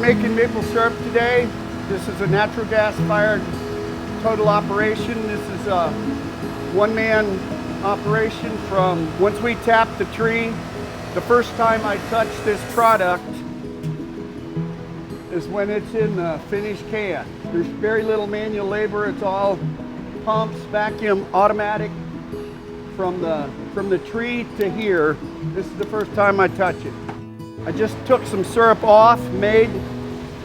making maple syrup today. This is a natural gas fired total operation. This is a one-man operation from once we tap the tree. The first time I touch this product is when it's in the finished can. There's very little manual labor. It's all pumps, vacuum, automatic from the tree to here. This is the first time I touch it. I just took some syrup off, made,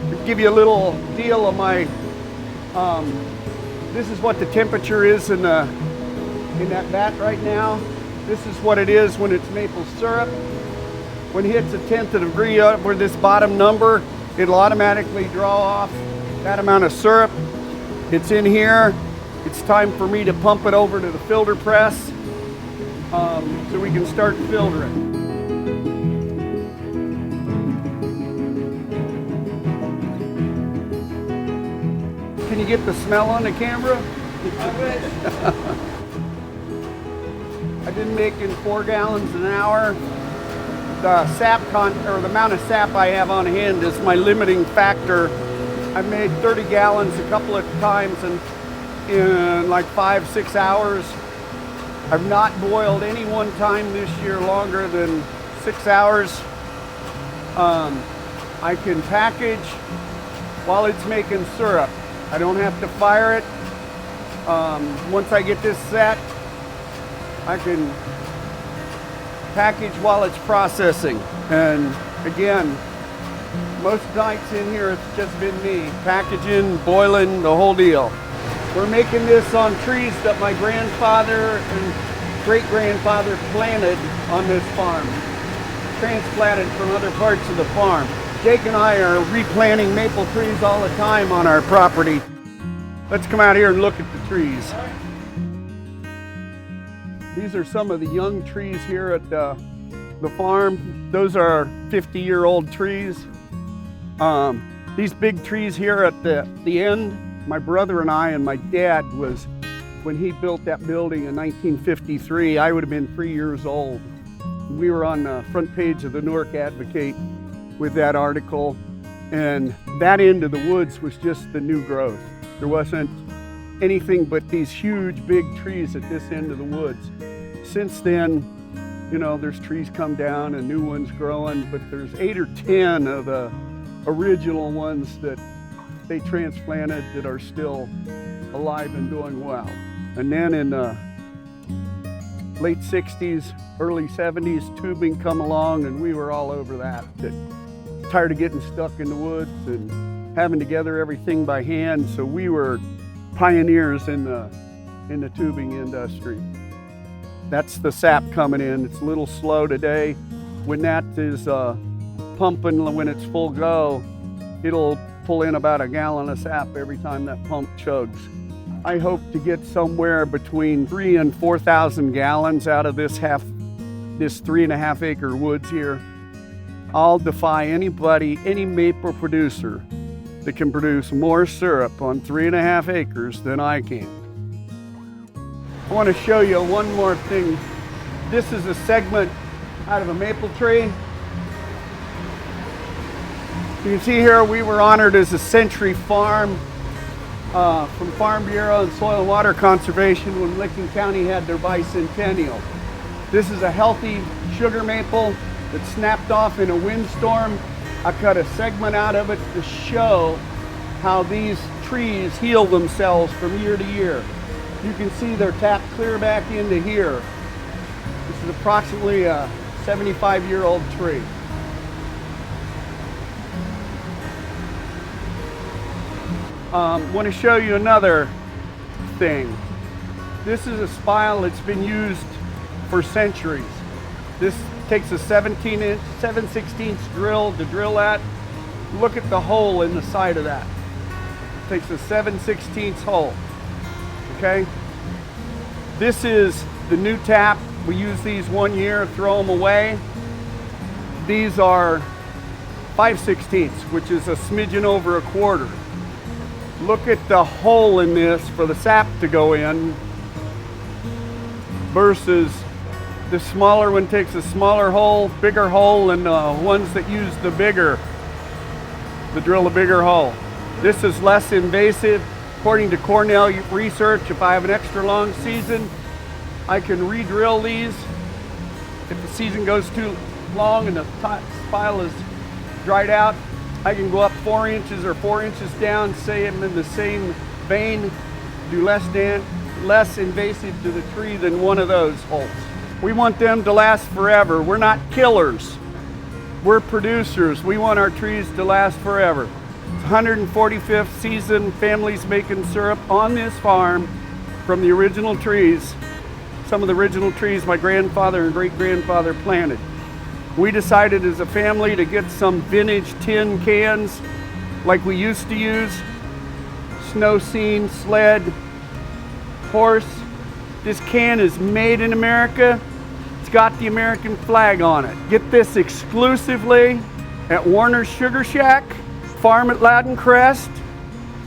to give you a little deal of my, this is what the temperature is in that vat right now. This is what it is when it's maple syrup. When it hits a 10th of a degree over this bottom number, it'll automatically draw off that amount of syrup. It's in here. It's time for me to pump it over to the filter press so we can start filtering. Can you get the smell on the camera? I wish. I've been making 4 gallons an hour. The the amount of sap I have on hand is my limiting factor. I made 30 gallons a couple of times in like 5-6 hours. I've not boiled any one time this year longer than 6 hours. I can package while it's making syrup. I don't have to fire it. Once I get this set, I can package while it's processing. And again, most nights in here it's just been me, packaging, boiling, the whole deal. We're making this on trees that my grandfather and great-grandfather planted on this farm, transplanted from other parts of the farm. Jake and I are replanting maple trees all the time on our property. Let's come out here and look at the trees. These are some of the young trees here at the farm. Those are 50-year-old trees. These big trees here at the end, my brother and I and my dad was, when he built that building in 1953, I would have been 3 years old. We were on the front page of the Newark Advocate with that article, and that end of the woods was just the new growth. There wasn't anything but these huge big trees at this end of the woods. Since then, you know, there's trees come down and new ones growing, but there's 8 or 10 of the original ones that they transplanted that are still alive and doing well. And then in the late 60s, early 70s, tubing come along, and we were all over that. Tired of getting stuck in the woods and having to gather everything by hand, so we were pioneers in the tubing industry. That's the sap coming in. It's a little slow today. When that is pumping, when it's full go, it'll pull in about 1 gallon of sap every time that pump chugs. I hope to get somewhere between 3,000 and 4,000 gallons out of this 3.5 acre woods here. I'll defy anybody, any maple producer that can produce more syrup on 3.5 acres than I can. I want to show you one more thing. This is a segment out of a maple tree. You can see here we were honored as a Century Farm from Farm Bureau and Soil and Water Conservation when Licking County had their bicentennial. This is a healthy sugar maple that snapped off in a windstorm. I cut a segment out of it to show how these trees heal themselves from year to year. You can see they're tapped clear back into here. This is approximately a 75-year-old tree. Want to show you another thing. This is a spile that's been used for centuries. This takes a 7/16 drill to drill that. Look at the hole in the side of that. It takes a 7/16 hole. Okay? This is the new tap. We use these 1 year, throw them away. These are 5/16, which is a smidgen over a quarter. Look at the hole in this for the sap to go in versus the smaller one takes a smaller hole, bigger hole, and the ones that use the bigger to drill a bigger hole. This is less invasive. According to Cornell research, if I have an extra long season, I can re-drill these. If the season goes too long and the spile is dried out, I can go up 4 inches or 4 inches down, say I'm in the same vein, do less invasive to the tree than one of those holes. We want them to last forever. We're not killers. We're producers. We want our trees to last forever. It's 145th season, families making syrup on this farm from the original trees. Some of the original trees my grandfather and great-grandfather planted. We decided as a family to get some vintage tin cans like we used to use. Snow scene, sled, horse. This can is made in America. It's got the American flag on it. Get this exclusively at Warner's Sugar Shack, farm at Loudon Crest.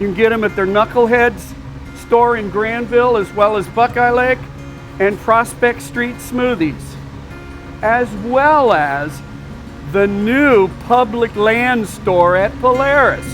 You can get them at their Knuckleheads store in Granville, as well as Buckeye Lake and Prospect Street Smoothies, as well as the new public land store at Polaris.